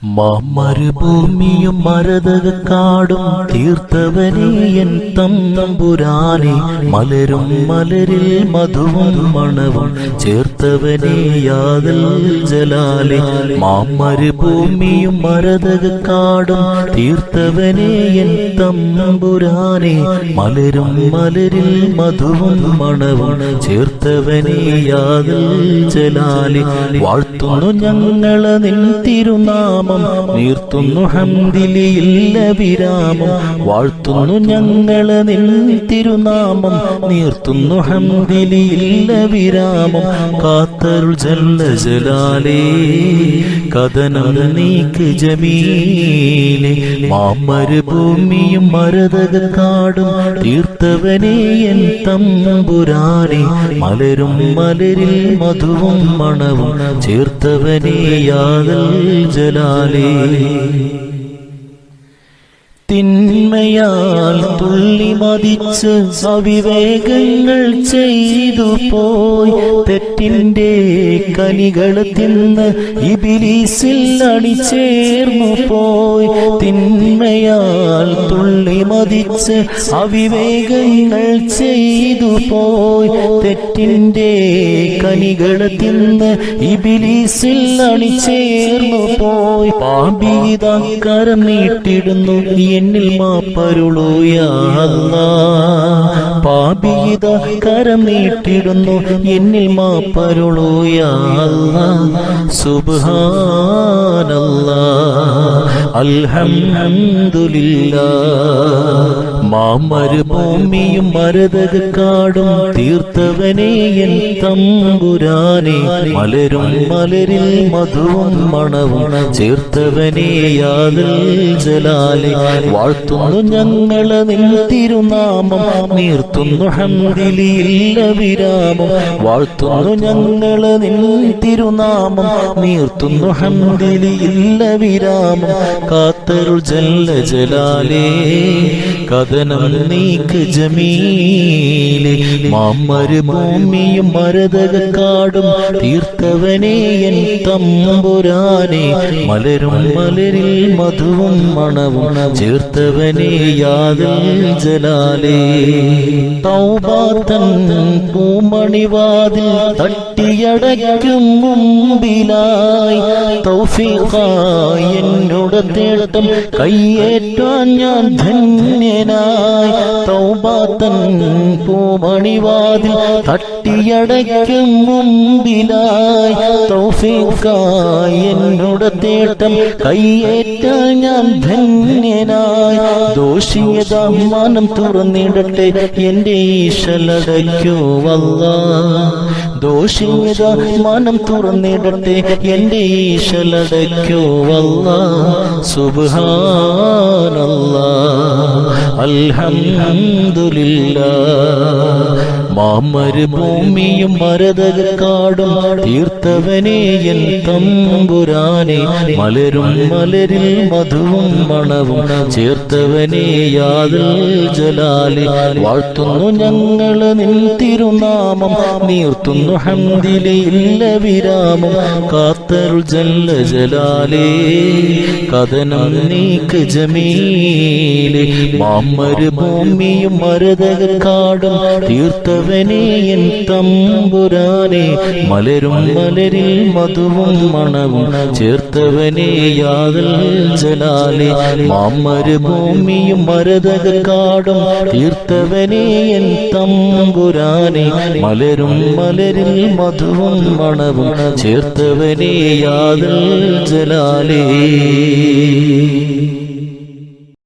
മരുഭൂമിയും മരതകാടും തീർത്തവനേ N തമ്പുരാനെ, മലരും മലരിൽ മധുവും മണവും ചേർത്തവനേ യാദൽ ജലാലെ. മരുഭൂമിയും മരതകാടും തീർത്തവനേ N തമ്പുരാനെ, മലരും മലരിൽ മധുവും മണവും ചേർത്തവനേ യാദൽ ജലാലെ. വാഴ്ത്തുന്നു ഞങ്ങളെ നിൻ തിരുനാമം, നീർത്തുന്നു ഹംദിലില്ല വിരാമം. വാഴ്ത്തുന്നു ഞങ്ങളെ നിൻ തിരുനാമം, നീർത്തുന്നു ഹംദിലില്ല വിരാമം. കാത്തരുൾ ജല്ല ജലാലേ, കഥനം നീക്ക് ജമീലേ. മരുഭൂമിയും മരതകാടും തീർത്തവനേ എൻ തമ്പുരാനെ, മലരും മലരിൽ മധുവും മണവും ചേർത്തവനേ യാദൽ ജലാലേ. തിന്മയാൽ തുള്ളി മതിച്ച് അവിവേകങ്ങൾ ചെയ്തു പോയി, തെറ്റിന്റെ കനികൾ തിന്ന് ഇബ്ലീസിൽ അണിചേർന്നു പോയി. തിന്മയാൽ തുള്ളി മതിച്ച് അവിവേകങ്ങൾ ചെയ്തു പോയി, തെറ്റിന്റെ കനികൾ തിന്ന് ഇബ്ലീസിൽ അണിചേർന്നു പോയി. പാപിതാ കരം നീട്ടിടുന്നു എന്നിൽ മാപ്പരുളൂ യാ അല്ലാഹ്. പാപിതാ കരം നീട്ടിടുന്നു എന്നിൽ മാപ്പരുളൂ യാ അല്ലാഹ്. സുബ്ഹാനല്ലാഹ് അൽഹംദുലില്ലാഹ്. മരുഭൂമിയും മരതകാടും തീർത്തവനേ എൻ തമ്പുരാനെ, മലരും മലരിൽ മധുവും മണവും ചേർത്തവനേ യാദൽ ജലാലെ. വാഴ്ത്തുന്നു ഞങ്ങളെ നിൻ തിരുനാമം, നീർത്തുന്നു ഹംദിലില്ല വിരാമം. വാഴ്ത്തുന്നു ഞങ്ങളെ നിൻ തിരുനാമം, നീർത്തുന്നു ഹംദിലില്ല വിരാമം. കാത്തരുൾ ജല്ല ജലാലേ, കഥനം നീക്ക് ജമീലേ. മരുഭൂമിയും മരതകാടും തീർത്തവനേ എൻ തമ്പുരാനെ, മലരും മലരിൽ മധുവും മണവും ചേർത്തവനേ യാദൽ ജലാലേ. തൗബാതൻ പൂമണിവാതിൽ തട്ടിയടയ്ക്കും മുമ്പിലായി, തൗഫീഖായി എന്നോട് തേട്ടം കയ്യേറ്റാൻ ഞാൻ ധന്യനായി. തൗബാതൻ പൂമണിവാതിൽ തട്ടിയടയ്ക്കും മുമ്പിലായി, തൗഫീഖായി എന്നോട് തേട്ടം കയ്യേറ്റാൻ ഞാൻ ധന്യനായി. ദോഷിയതാ മാനം തുറന്നിടട്ടെ എന്റെ ഈശലടയ്ക്കോ അല്ലാഹ്. ദോഷിയതാ മാനം തുറന്നിടട്ടെ എന്റെ ഈശലടയ്ക്കോ അല്ലാഹ്. സുബ്ഹാനല്ലാഹ് അൽഹംദുലില്ലാഹ്. മരുഭൂമിയും മരതകാടും തീർത്തവനേ എൻ തമ്പുരാനെ, മലരും മലരിൽ മധുവും മണവും ചേർത്തവനേ യാദൽ ജലാലെ. വാഴ്ത്തുന്നു ഞങ്ങളെ നിൻ തിരുനാമം, നീർത്തുന്നു ഹംദിലില്ല വിരാമം. കാത്തരുൾ ജല്ല ജലാലേ, കഥനം നീക്ക് ജമീലേ. മരുഭൂമിയും മരതകാടും തീർത്തവനേ എൻ തമ്പുരാനെ, മലരും മലരിൽ മധുവും മണവും ചേർത്തവനേ യാദൽ ജലാലെ. മരുഭൂമിയും മരതകാടും തീർത്തവനേ എൻ തമ്പുരാനെ, മലരും മലരിൽ മധുവും മണവും ചേർത്തവനേ യാദൽ ജലാലേ.